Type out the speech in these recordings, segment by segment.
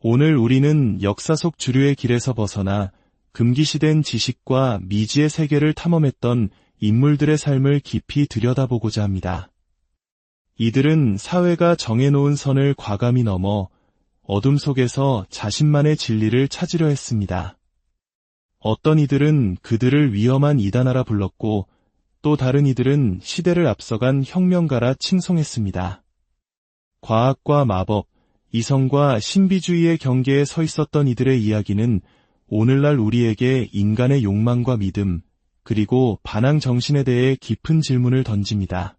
오늘 우리는 역사 속 주류의 길에서 벗어나 금기시된 지식과 미지의 세계를 탐험했던 인물들의 삶을 깊이 들여다보고자 합니다. 이들은 사회가 정해놓은 선을 과감히 넘어 어둠 속에서 자신만의 진리를 찾으려 했습니다. 어떤 이들은 그들을 위험한 이단아라 불렀고 또 다른 이들은 시대를 앞서간 혁명가라 칭송했습니다. 과학과 마법, 이성과 신비주의의 경계에 서 있었던 이들의 이야기는 오늘날 우리에게 인간의 욕망과 믿음, 그리고 반항 정신에 대해 깊은 질문을 던집니다.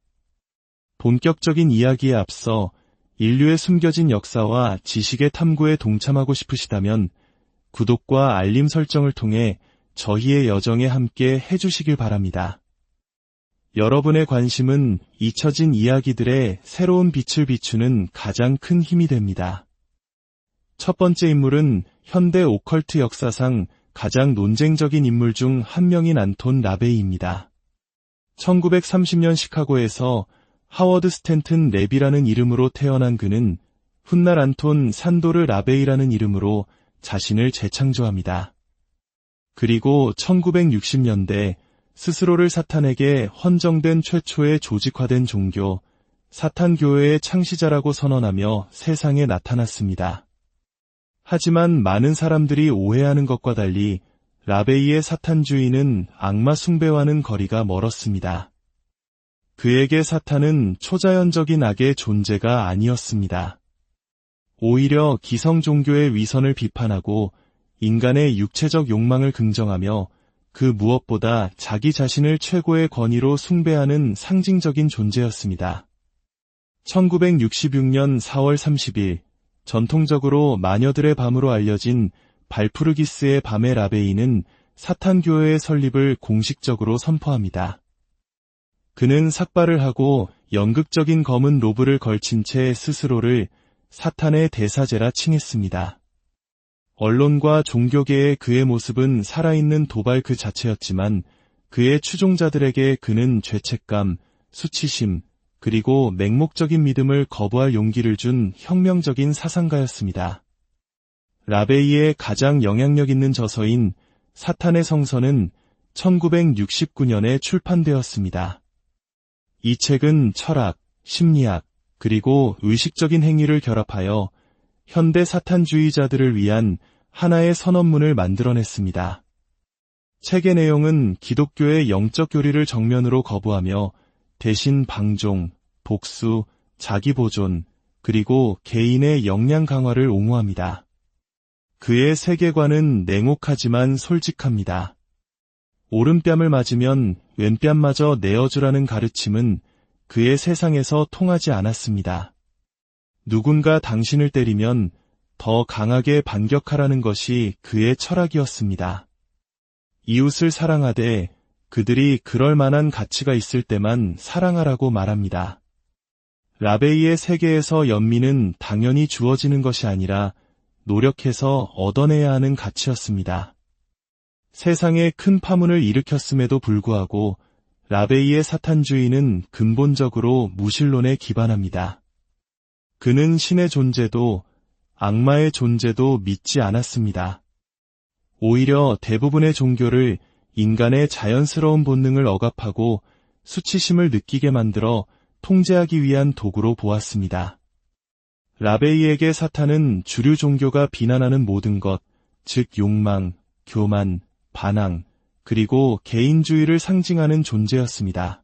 본격적인 이야기에 앞서 인류의 숨겨진 역사와 지식의 탐구에 동참하고 싶으시다면 구독과 알림 설정을 통해 저희의 여정에 함께 해주시길 바랍니다. 여러분의 관심은 잊혀진 이야기들의 새로운 빛을 비추는 가장 큰 힘이 됩니다. 첫 번째 인물은 현대 오컬트 역사상 가장 논쟁적인 인물 중 한 명인 안톤 라베이입니다. 1930년 시카고에서 하워드 스탠튼 랩이라는 이름으로 태어난 그는 훗날 안톤 산도르 라베이라는 이름으로 자신을 재창조합니다. 그리고 1960년대 스스로를 사탄에게 헌정된 최초의 조직화된 종교, 사탄교회의 창시자라고 선언하며 세상에 나타났습니다. 하지만 많은 사람들이 오해하는 것과 달리 라베이의 사탄주의는 악마 숭배와는 거리가 멀었습니다. 그에게 사탄은 초자연적인 악의 존재가 아니었습니다. 오히려 기성 종교의 위선을 비판하고 인간의 육체적 욕망을 긍정하며 그 무엇보다 자기 자신을 최고의 권위로 숭배하는 상징적인 존재였습니다. 1966년 4월 30일 전통적으로 마녀들의 밤으로 알려진 발푸르기스의 밤의 라베이는 사탄교회의 설립을 공식적으로 선포합니다. 그는 삭발을 하고 연극적인 검은 로브를 걸친 채 스스로를 사탄의 대사제라 칭했습니다. 언론과 종교계의 그의 모습은 살아있는 도발 그 자체였지만 그의 추종자들에게 그는 죄책감, 수치심, 그리고 맹목적인 믿음을 거부할 용기를 준 혁명적인 사상가였습니다. 라베이의 가장 영향력 있는 저서인 사탄의 성서는 1969년에 출판되었습니다. 이 책은 철학, 심리학, 그리고 의식적인 행위를 결합하여 현대 사탄주의자들을 위한 하나의 선언문을 만들어냈습니다. 책의 내용은 기독교의 영적 교리를 정면으로 거부하며 대신 방종, 복수, 자기보존, 그리고 개인의 역량 강화를 옹호합니다. 그의 세계관은 냉혹하지만 솔직합니다. 오른뺨을 맞으면 왼뺨마저 내어주라는 가르침은 그의 세상에서 통하지 않았습니다. 누군가 당신을 때리면 더 강하게 반격하라는 것이 그의 철학이었습니다. 이웃을 사랑하되 그들이 그럴 만한 가치가 있을 때만 사랑하라고 말합니다. 라베이의 세계에서 연민은 당연히 주어지는 것이 아니라 노력해서 얻어내야 하는 가치였습니다. 세상에 큰 파문을 일으켰음에도 불구하고 라베이의 사탄주의는 근본적으로 무신론에 기반합니다. 그는 신의 존재도 악마의 존재도 믿지 않았습니다. 오히려 대부분의 종교를 인간의 자연스러운 본능을 억압하고 수치심을 느끼게 만들어 통제하기 위한 도구로 보았습니다. 라베이에게 사탄은 주류 종교가 비난하는 모든 것, 즉 욕망, 교만, 반항, 그리고 개인주의를 상징하는 존재였습니다.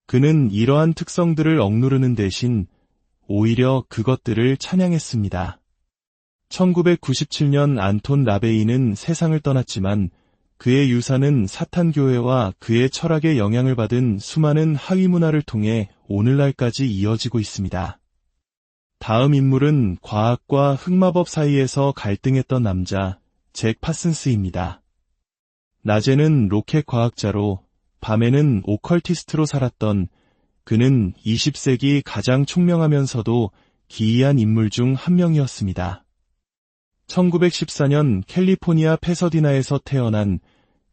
그는 이러한 특성들을 억누르는 대신 오히려 그것들을 찬양했습니다. 1997년 안톤 라베이는 세상을 떠났지만 그의 유산은 사탄교회와 그의 철학에 영향을 받은 수많은 하위 문화를 통해 오늘날까지 이어지고 있습니다. 다음 인물은 과학과 흑마법 사이에서 갈등했던 남자 잭 파슨스입니다. 낮에는 로켓 과학자로 밤에는 오컬티스트로 살았던 그는 20세기 가장 총명하면서도 기이한 인물 중 한 명이었습니다. 1914년 캘리포니아 패서디나에서 태어난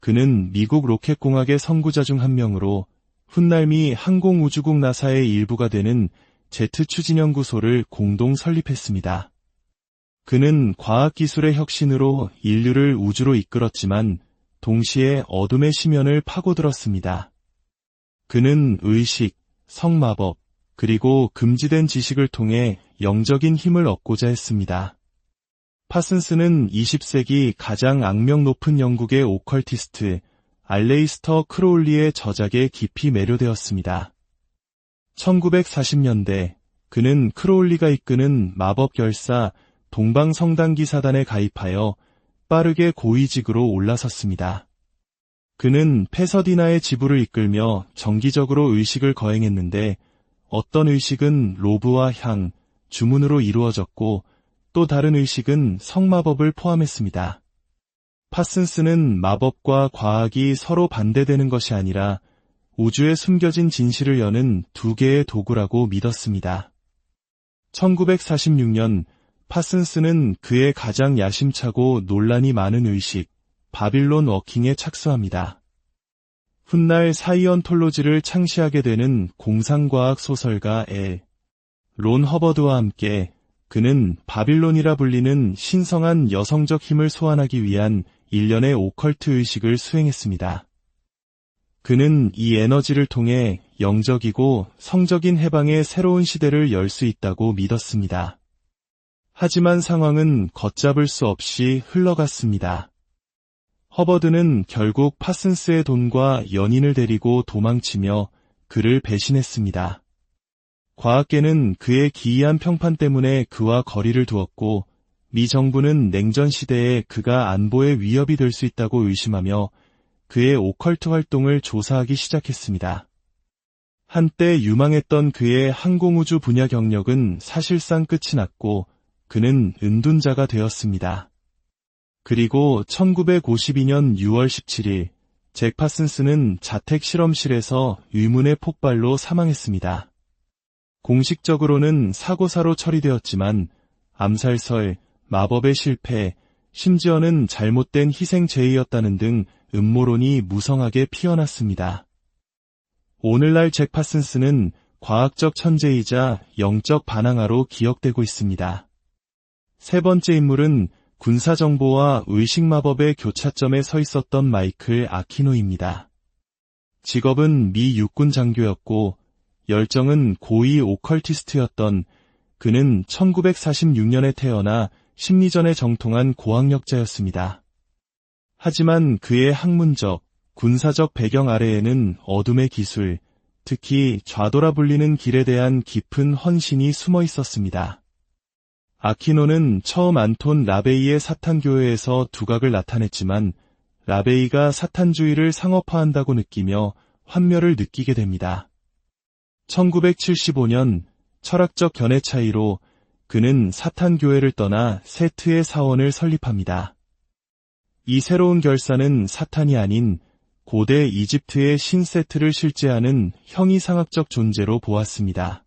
그는 미국 로켓공학의 선구자 중 한 명으로 훗날 항공우주국 나사의 일부가 되는 제트 추진연구소를 공동 설립했습니다. 그는 과학기술의 혁신으로 인류를 우주로 이끌었지만 동시에 어둠의 심연을 파고들었습니다. 그는 의식, 성마법, 그리고 금지된 지식을 통해 영적인 힘을 얻고자 했습니다. 파슨스는 20세기 가장 악명 높은 영국의 오컬티스트 알레이스터 크로울리의 저작에 깊이 매료되었습니다. 1940년대 그는 크로울리가 이끄는 마법결사 동방성당기사단에 가입하여 빠르게 고위직으로 올라섰습니다. 그는 패서디나의 지부를 이끌며 정기적으로 의식을 거행했는데 어떤 의식은 로브와 향, 주문으로 이루어졌고 또 다른 의식은 성마법을 포함했습니다. 파슨스는 마법과 과학이 서로 반대되는 것이 아니라 우주에 숨겨진 진실을 여는 두 개의 도구라고 믿었습니다. 1946년 파슨스는 그의 가장 야심차고 논란이 많은 의식, 바빌론 워킹에 착수합니다. 훗날 사이언톨로지를 창시하게 되는 공상과학 소설가 론 허버드와 함께 그는 바빌론이라 불리는 신성한 여성적 힘을 소환하기 위한 일련의 오컬트 의식을 수행했습니다. 그는 이 에너지를 통해 영적이고 성적인 해방의 새로운 시대를 열 수 있다고 믿었습니다. 하지만 상황은 걷잡을 수 없이 흘러갔습니다. 허버드는 결국 파슨스의 돈과 연인을 데리고 도망치며 그를 배신했습니다. 과학계는 그의 기이한 평판 때문에 그와 거리를 두었고 미 정부는 냉전 시대에 그가 안보에 위협이 될 수 있다고 의심하며 그의 오컬트 활동을 조사하기 시작했습니다. 한때 유망했던 그의 항공우주 분야 경력은 사실상 끝이 났고 그는 은둔자가 되었습니다. 그리고 1952년 6월 17일 잭 파슨스는 자택 실험실에서 의문의 폭발로 사망했습니다. 공식적으로는 사고사로 처리되었지만 암살설, 마법의 실패, 심지어는 잘못된 희생제의였다는 등 음모론이 무성하게 피어났습니다. 오늘날 잭 파슨스는 과학적 천재이자 영적 반항아로 기억되고 있습니다. 세 번째 인물은 군사정보와 의식마법의 교차점에 서 있었던 마이클 아키노입니다. 직업은 미 육군 장교였고 열정은 고위 오컬티스트였던 그는 1946년에 태어나 심리전에 정통한 고학력자였습니다. 하지만 그의 학문적, 군사적 배경 아래에는 어둠의 기술, 특히 좌도라 불리는 길에 대한 깊은 헌신이 숨어 있었습니다. 아키노는 처음 안톤 라베이의 사탄교회에서 두각을 나타냈지만 라베이가 사탄주의를 상업화한다고 느끼며 환멸을 느끼게 됩니다. 1975년 철학적 견해 차이로 그는 사탄교회를 떠나 세트의 사원을 설립합니다. 이 새로운 결사는 사탄이 아닌 고대 이집트의 신 세트를 실제하는 형이상학적 존재로 보았습니다.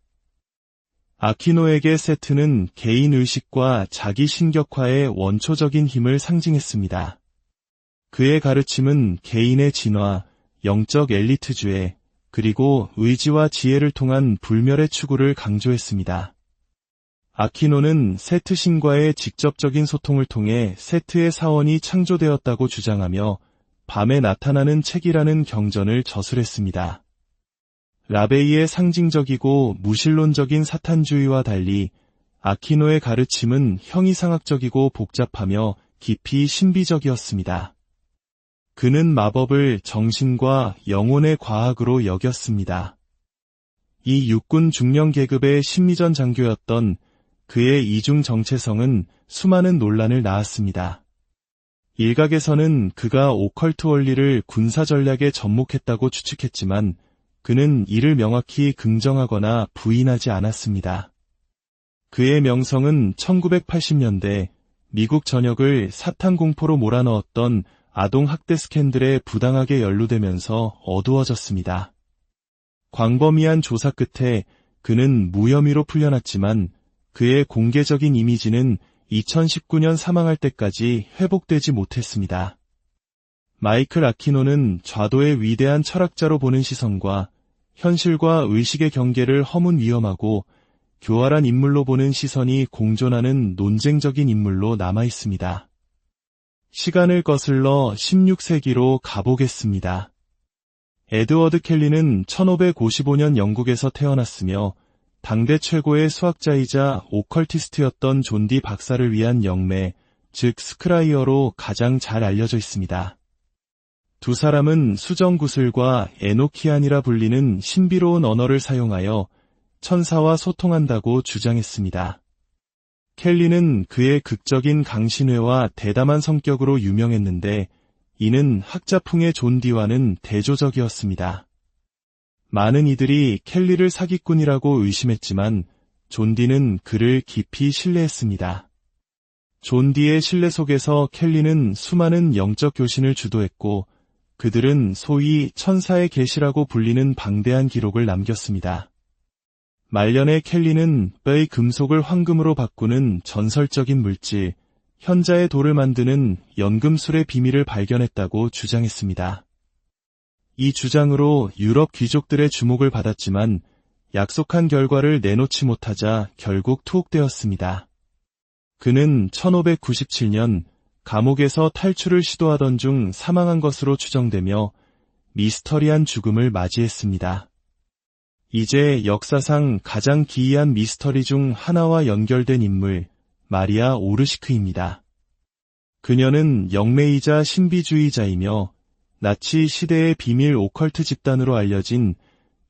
아키노에게 세트는 개인 의식과 자기 신격화의 원초적인 힘을 상징했습니다. 그의 가르침은 개인의 진화, 영적 엘리트주의, 그리고 의지와 지혜를 통한 불멸의 추구를 강조했습니다. 아키노는 세트 신과의 직접적인 소통을 통해 세트의 사원이 창조되었다고 주장하며 밤에 나타나는 책이라는 경전을 저술했습니다. 라베이의 상징적이고 무신론적인 사탄주의와 달리 아키노의 가르침은 형이상학적이고 복잡하며 깊이 신비적이었습니다. 그는 마법을 정신과 영혼의 과학으로 여겼습니다. 이 육군 중령 계급의 심리전 장교였던 그의 이중 정체성은 수많은 논란을 낳았습니다. 일각에서는 그가 오컬트 원리를 군사 전략에 접목했다고 추측했지만 그는 이를 명확히 긍정하거나 부인하지 않았습니다. 그의 명성은 1980년대 미국 전역을 사탄 공포로 몰아넣었던 아동학대 스캔들에 부당하게 연루되면서 어두워졌습니다. 광범위한 조사 끝에 그는 무혐의로 풀려났지만 그의 공개적인 이미지는 2019년 사망할 때까지 회복되지 못했습니다. 마이클 아키노는 좌도의 위대한 철학자로 보는 시선과 현실과 의식의 경계를 허문 위험하고 교활한 인물로 보는 시선이 공존하는 논쟁적인 인물로 남아 있습니다. 시간을 거슬러 16세기로 가보겠습니다. 에드워드 켈리는 1555년 영국에서 태어났으며 당대 최고의 수학자이자 오컬티스트였던 존 디 박사를 위한 영매, 즉 스크라이어로 가장 잘 알려져 있습니다. 두 사람은 수정구슬과 에노키안이라 불리는 신비로운 언어를 사용하여 천사와 소통한다고 주장했습니다. 켈리는 그의 극적인 강신회와 대담한 성격으로 유명했는데 이는 학자풍의 존 디와는 대조적이었습니다. 많은 이들이 켈리를 사기꾼이라고 의심했지만 존 디는 그를 깊이 신뢰했습니다. 존 디의 신뢰 속에서 켈리는 수많은 영적 교신을 주도했고 그들은 소위 천사의 계시라고 불리는 방대한 기록을 남겼습니다. 말년에 켈리는 뼈의 금속을 황금으로 바꾸는 전설적인 물질, 현자의 돌을 만드는 연금술의 비밀을 발견했다고 주장했습니다. 이 주장으로 유럽 귀족들의 주목을 받았지만 약속한 결과를 내놓지 못하자 결국 투옥되었습니다. 그는 1597년 감옥에서 탈출을 시도하던 중 사망한 것으로 추정되며 미스터리한 죽음을 맞이했습니다. 이제 역사상 가장 기이한 미스터리 중 하나와 연결된 인물, 마리아 오르시크입니다. 그녀는 영매이자 신비주의자이며 나치 시대의 비밀 오컬트 집단으로 알려진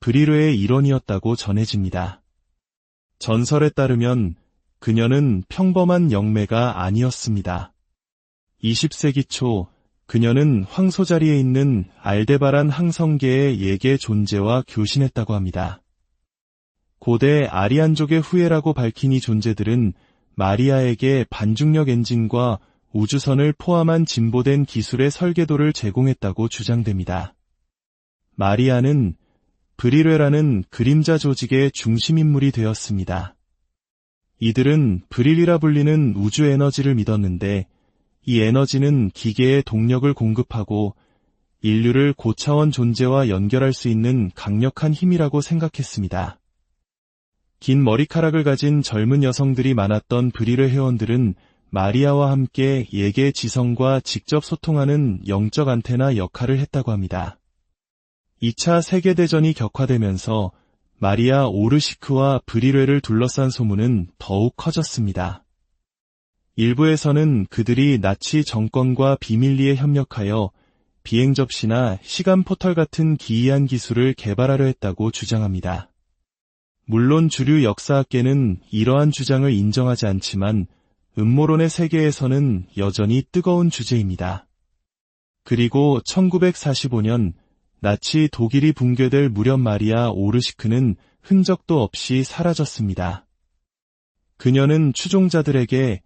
브리르의 일원이었다고 전해집니다. 전설에 따르면 그녀는 평범한 영매가 아니었습니다. 20세기 초 그녀는 황소 자리에 있는 알데바란 항성계의 예계 존재와 교신했다고 합니다. 고대 아리안족의 후예라고 밝힌 이 존재들은 마리아에게 반중력 엔진과 우주선을 포함한 진보된 기술의 설계도를 제공했다고 주장됩니다. 마리아는 브릴레라는 그림자 조직의 중심인물이 되었습니다. 이들은 브릴이라 불리는 우주 에너지를 믿었는데 이 에너지는 기계에 동력을 공급하고 인류를 고차원 존재와 연결할 수 있는 강력한 힘이라고 생각했습니다. 긴 머리카락을 가진 젊은 여성들이 많았던 브릴의 회원들은 마리아와 함께 예계 지성과 직접 소통하는 영적 안테나 역할을 했다고 합니다. 2차 세계대전이 격화되면서 마리아 오르시크와 브릴레를 둘러싼 소문은 더욱 커졌습니다. 일부에서는 그들이 나치 정권과 비밀리에 협력하여 비행 접시나 시간 포털 같은 기이한 기술을 개발하려 했다고 주장합니다. 물론 주류 역사학계는 이러한 주장을 인정하지 않지만 음모론의 세계에서는 여전히 뜨거운 주제입니다. 그리고 1945년 나치 독일이 붕괴될 무렵 마리아 오르시크는 흔적도 없이 사라졌습니다. 그녀는 추종자들에게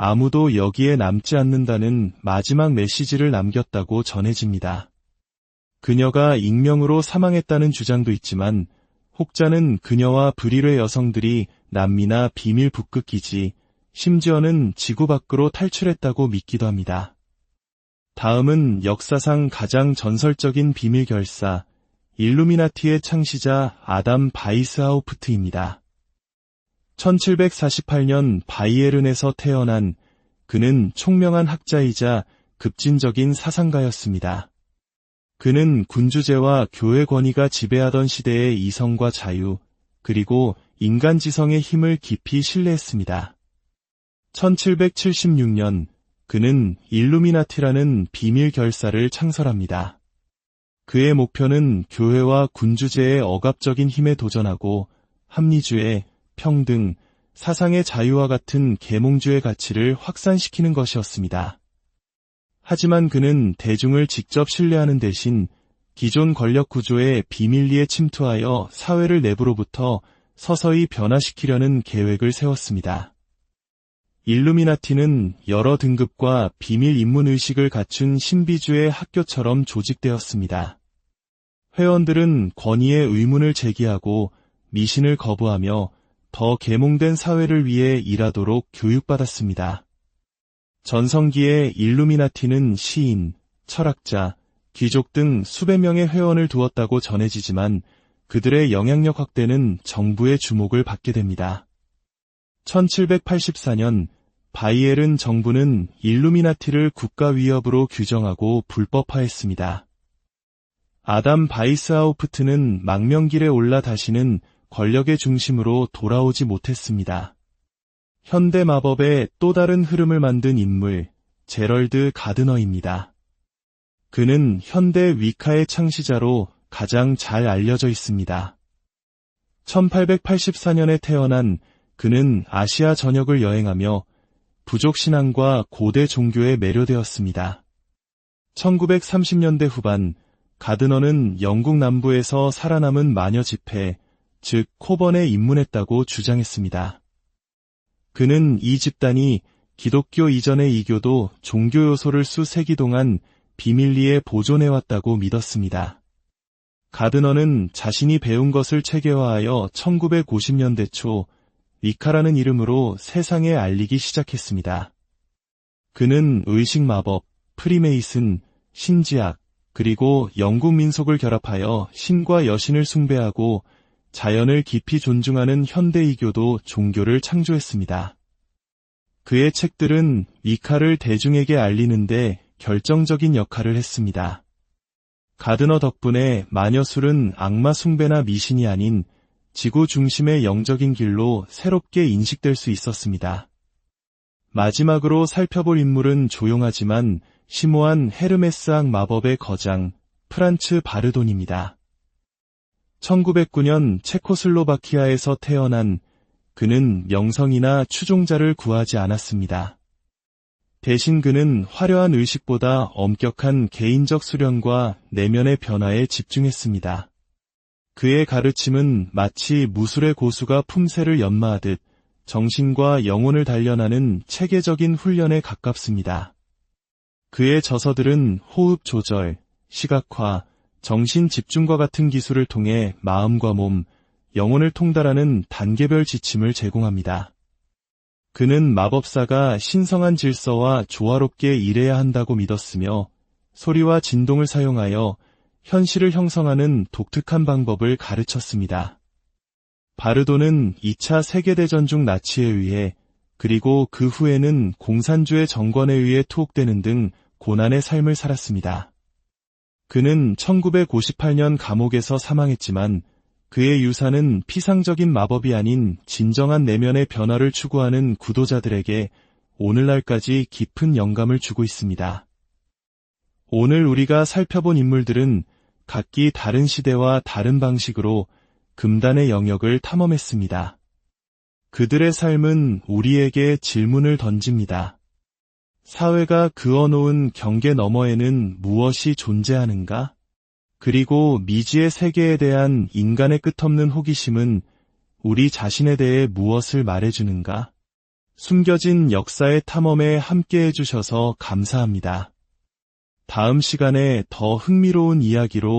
아무도 여기에 남지 않는다는 마지막 메시지를 남겼다고 전해집니다. 그녀가 익명으로 사망했다는 주장도 있지만 혹자는 그녀와 브릴의 여성들이 남미나 비밀 북극기지, 심지어는 지구 밖으로 탈출했다고 믿기도 합니다. 다음은 역사상 가장 전설적인 비밀 결사, 일루미나티의 창시자 아담 바이스하우프트입니다. 1748년 바이에른에서 태어난 그는 총명한 학자이자 급진적인 사상가였습니다. 그는 군주제와 교회 권위가 지배하던 시대의 이성과 자유, 그리고 인간 지성의 힘을 깊이 신뢰했습니다. 1776년 그는 일루미나티라는 비밀 결사를 창설합니다. 그의 목표는 교회와 군주제의 억압적인 힘에 도전하고 합리주의, 평등, 사상의 자유와 같은 계몽주의 가치를 확산시키는 것이었습니다. 하지만 그는 대중을 직접 신뢰하는 대신 기존 권력 구조에 비밀리에 침투하여 사회를 내부로부터 서서히 변화시키려는 계획을 세웠습니다. 일루미나티는 여러 등급과 비밀 입문의식을 갖춘 신비주의 학교처럼 조직되었습니다. 회원들은 권위의 의문을 제기하고 미신을 거부하며 더 계몽된 사회를 위해 일하도록 교육받았습니다. 전성기에 일루미나티는 시인, 철학자, 귀족 등 수백 명의 회원을 두었다고 전해지지만 그들의 영향력 확대는 정부의 주목을 받게 됩니다. 1784년 바이에른 정부는 일루미나티를 국가 위협으로 규정하고 불법화했습니다. 아담 바이스하우프트는 망명길에 올라 다시는 권력의 중심으로 돌아오지 못했습니다. 현대 마법의 또 다른 흐름을 만든 인물, 제럴드 가드너입니다. 그는 현대 위카의 창시자로 가장 잘 알려져 있습니다. 1884년에 태어난 그는 아시아 전역을 여행하며 부족 신앙과 고대 종교에 매료되었습니다. 1930년대 후반 가드너는 영국 남부에서 살아남은 마녀 집회, 즉 코번에 입문했다고 주장했습니다. 그는 이 집단이 기독교 이전의 이교도 종교 요소를 수세기 동안 비밀리에 보존해왔다고 믿었습니다. 가드너는 자신이 배운 것을 체계화하여 1950년대 초 위카라는 이름으로 세상에 알리기 시작했습니다. 그는 의식 마법, 프리메이슨, 신지학, 그리고 영국 민속을 결합하여 신과 여신을 숭배하고 자연을 깊이 존중하는 현대이교도 종교를 창조했습니다. 그의 책들은 위카를 대중에게 알리는데 결정적인 역할을 했습니다. 가드너 덕분에 마녀술은 악마 숭배나 미신이 아닌 지구 중심의 영적인 길로 새롭게 인식될 수 있었습니다. 마지막으로 살펴볼 인물은 조용하지만 심오한 헤르메스학 마법의 거장, 프란츠 바르돈입니다. 1909년 체코슬로바키아에서 태어난 그는 명성이나 추종자를 구하지 않았습니다. 대신 그는 화려한 의식보다 엄격한 개인적 수련과 내면의 변화에 집중했습니다. 그의 가르침은 마치 무술의 고수가 품새를 연마하듯 정신과 영혼을 단련하는 체계적인 훈련에 가깝습니다. 그의 저서들은 호흡 조절, 시각화, 정신 집중과 같은 기술을 통해 마음과 몸, 영혼을 통달하는 단계별 지침을 제공합니다. 그는 마법사가 신성한 질서와 조화롭게 일해야 한다고 믿었으며 소리와 진동을 사용하여 현실을 형성하는 독특한 방법을 가르쳤습니다. 바르도는 2차 세계대전 중 나치에 의해 그리고 그 후에는 공산주의 정권에 의해 투옥되는 등 고난의 삶을 살았습니다. 그는 1958년 감옥에서 사망했지만 그의 유산은 피상적인 마법이 아닌 진정한 내면의 변화를 추구하는 구도자들에게 오늘날까지 깊은 영감을 주고 있습니다. 오늘 우리가 살펴본 인물들은 각기 다른 시대와 다른 방식으로 금단의 영역을 탐험했습니다. 그들의 삶은 우리에게 질문을 던집니다. 사회가 그어놓은 경계 너머에는 무엇이 존재하는가? 그리고 미지의 세계에 대한 인간의 끝없는 호기심은 우리 자신에 대해 무엇을 말해주는가? 숨겨진 역사의 탐험에 함께해 주셔서 감사합니다. 다음 시간에 더 흥미로운 이야기로